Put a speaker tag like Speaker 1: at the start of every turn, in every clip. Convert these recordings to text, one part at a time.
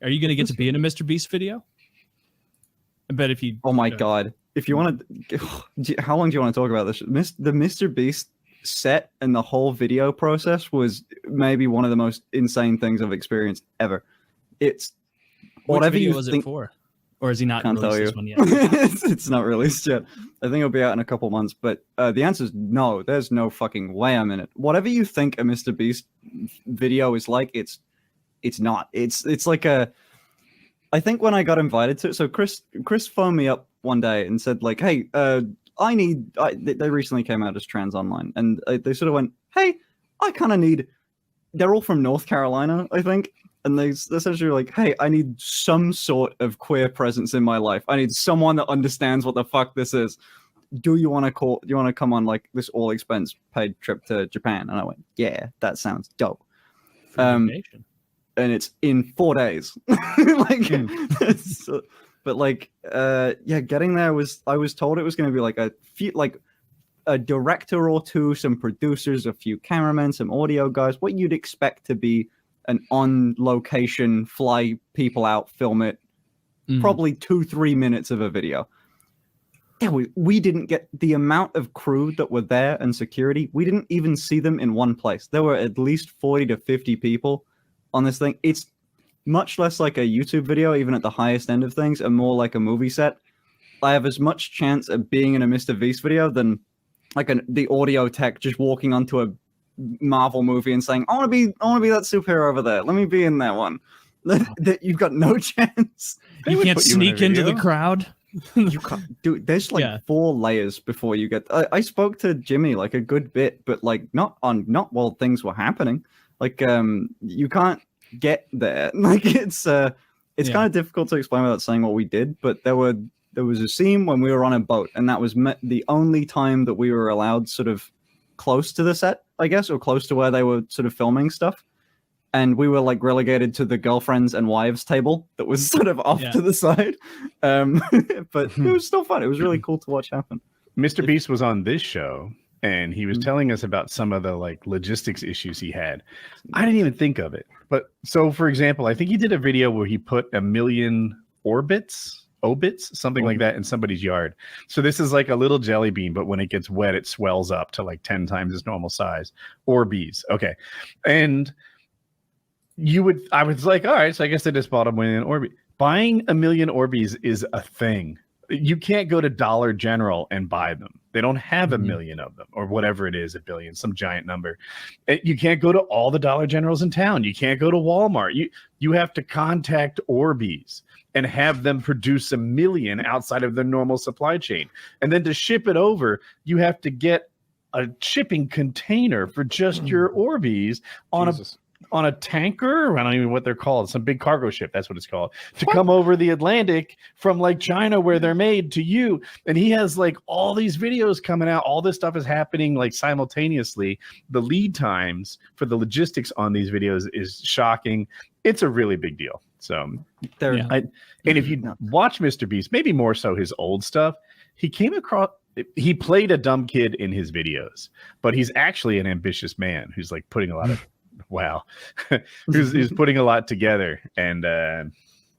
Speaker 1: Are you going to get to be in a Mr. Beast video? I bet if you...
Speaker 2: Oh my God. If you want to... How long do you want to talk about this? The Mr. Beast set and the whole video process was maybe one of the most insane things I've experienced ever. It's...
Speaker 1: Whatever video was it for? Or is he not released this one yet?
Speaker 2: It's not released yet. I think it'll be out in a couple months. But the answer is no. There's no fucking way I'm in it. Whatever you think a Mr. Beast video is like, it's not. It's like a... I think when I got invited to it, so Chris phoned me up one day and said like, hey, they recently came out as Trans Online, and they sort of went, hey, I kind of need... They're all from North Carolina, I think. And they essentially were like, hey, I need some sort of queer presence in my life. I need someone that understands what the fuck this is. Do you want to come on like this all expense paid trip to Japan? And I went, yeah, that sounds dope. And it's in 4 days. Like, but like, yeah, getting there I was told it was going to be like a director or two, some producers, a few cameramen, some audio guys, what you'd expect to be an on location, fly people out, film it, probably 2-3 minutes of a video. Yeah, we didn't get the amount of crew that were there and security. We didn't even see them in one place. There were at least 40 to 50 people on this thing. It's much less like a YouTube video, even at the highest end of things, and more like a movie set. I have as much chance of being in a Mr. Beast video than like the audio tech just walking onto a Marvel movie and saying, I want to be that superhero over there. Let me be in that one. That you've got no chance.
Speaker 1: You can't sneak into the crowd.
Speaker 2: You can't, dude. There's like 4 layers before you get. I spoke to Jimmy like a good bit, but like not while things were happening. Like you can't get there. Like it's kind of difficult to explain without saying what we did. But there was a scene when we were on a boat, and that was the only time that we were allowed sort of close to the set, I guess, or close to where they were sort of filming stuff. And we were like relegated to the girlfriends and wives table that was sort of off to the side. But it was still fun. It was really cool to watch happen.
Speaker 3: Mr. Beast was on this show, and he was telling us about some of the like logistics issues he had. I didn't even think of it. But so, for example, I think he did a video where he put 1 million obits, something like that, in somebody's yard. So this is like a little jelly bean, but when it gets wet, it swells up to like 10 times its normal size. Orbeez. Okay. And I was like, all right, so I guess I just bought 1 million Orbeez. Buying 1 million Orbeez is a thing. You can't go to Dollar General and buy them. They don't have 1 million of them, or whatever it is, 1 billion, some giant number. You can't go to all the Dollar Generals in town. You can't go to Walmart. You have to contact Orbeez and have them produce 1 million outside of their normal supply chain. And then to ship it over, you have to get a shipping container for just your Orbeez on a tanker. I don't even know what they're called. Some big cargo ship. That's what it's called. To come over the Atlantic from like China where they're made to you. And he has like all these videos coming out. All this stuff is happening like simultaneously. The lead times for the logistics on these videos is shocking. It's a really big deal. So, and if you watch Mr. Beast, maybe more so his old stuff, he played a dumb kid in his videos, but he's actually an ambitious man who's like putting a lot of who's putting a lot together, and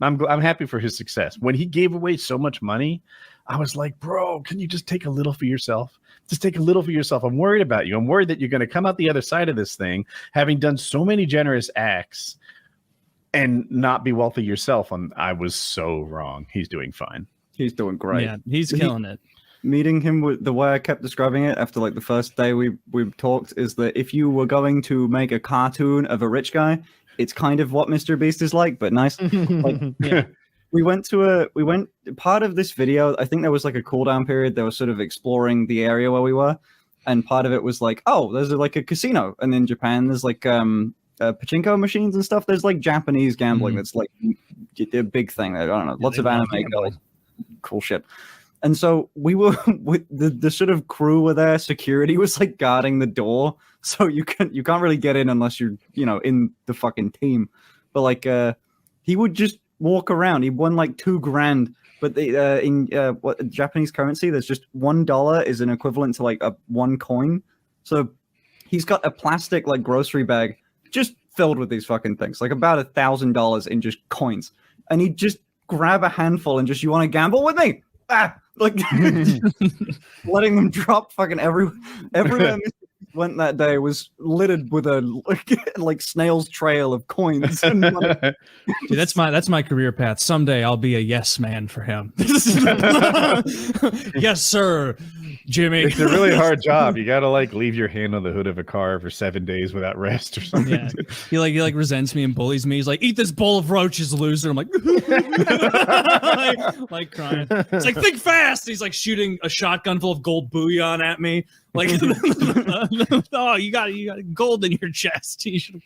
Speaker 3: I'm happy for his success. When he gave away so much money, I was like, bro, can you just take a little for yourself? Just take a little for yourself. I'm worried about you. I'm worried that you're going to come out the other side of this thing, having done so many generous acts, and not be wealthy yourself. And I was so wrong. He's doing fine.
Speaker 2: He's doing great.
Speaker 1: Yeah, he's killing it.
Speaker 2: Meeting him, with the way I kept describing it after like the first day we talked, is that if you were going to make a cartoon of a rich guy, it's kind of what Mr. Beast is like, but nice. Like, we went part of this video, I think there was like a cooldown period. They were sort of exploring the area where we were, and part of it was like, oh, there's like a casino, and in Japan there's like pachinko machines and stuff. There's like Japanese gambling that's like a big thing. I don't know, lots of anime girls, cool shit. And so we were with the sort of crew were there. Security was like guarding the door, so you can't really get in unless you're in the fucking team. But like he would just walk around. He won like $2,000, but in what Japanese currency, there's just $1 is an equivalent to like one coin. So he's got a plastic like grocery bag just filled with these fucking things, like about $1,000 in just coins, and he'd just grab a handful and just, you want to gamble with me? Like letting them drop fucking everywhere. Mr. went that day was littered with a like snail's trail of coins. And money.
Speaker 1: Dude, that's my career path. Someday I'll be a yes man for him. Yes, sir, Jimmy.
Speaker 3: It's a really hard job. You gotta like leave your hand on the hood of a car for 7 days without rest or something.
Speaker 1: Yeah. He resents me and bullies me. He's like, eat this bowl of roaches, loser. I'm like, like crying. It's like, think fast. He's like shooting a shotgun full of gold bullion at me. Like, oh, you got gold in your chest. You should